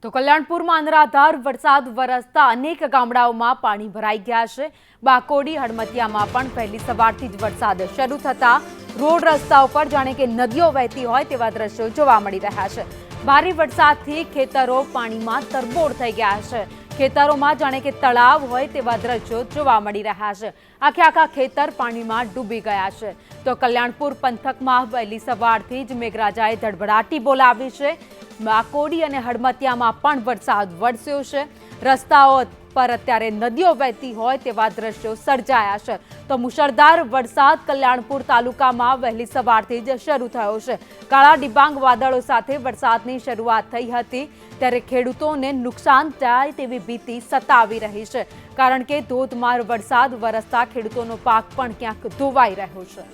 તો કલ્યાણપુરમાં અનરાધાર વરસાદ વરસતા અનેક ગામડાઓમાં પાણી ભરાઈ ગયા છે। બાકોડી હડમતિયામાં પણ પહેલી સવારથી જ વરસાદ શરૂ થતા રોડ રસ્તા ઉપર જાણે કે નદીઓ વહેતી હોય તેવા દ્રશ્યો જોવા મળી રહ્યા છે। ભારે વરસાદથી ખેતરો પાણીમાં તરબોળ થઈ ગયા છે। ખેતરોમાં જાણે કે તળાવ હોય તેવા દ્રશ્યો જોવા મળી રહ્યા છે। આખા ખેતર પાણીમાં ડૂબી ગયા છે। તો કલ્યાણપુર પંથકમાં વહેલી સવારથી જ મેઘરાજાએ ધડબડાટી બોલાવી છે। બાકોડી અને હડમતિયામાં પણ વરસાદ વરસ્યો છે। રસ્તાઓ પર અત્યારે નદીઓ વહેતી હોય તેવા દ્રશ્યો સર્જાયા છે। તો મુશળધાર વરસાદ કલ્યાણપુર તાલુકામાં વહેલી સવારથી જ શરૂ થયો છે। કાળા ડિબાંગ વાદળો સાથે વરસાદની શરૂઆત થઈ હતી ત્યારે ખેડૂતોને નુકસાન થાય તેવી ભીતિ સતાવી રહી છે, કારણ કે ધોધમાર વરસાદ વરસતા ખેડૂતોનો પાક પણ ક્યાંક ધોવાઈ રહ્યો છે।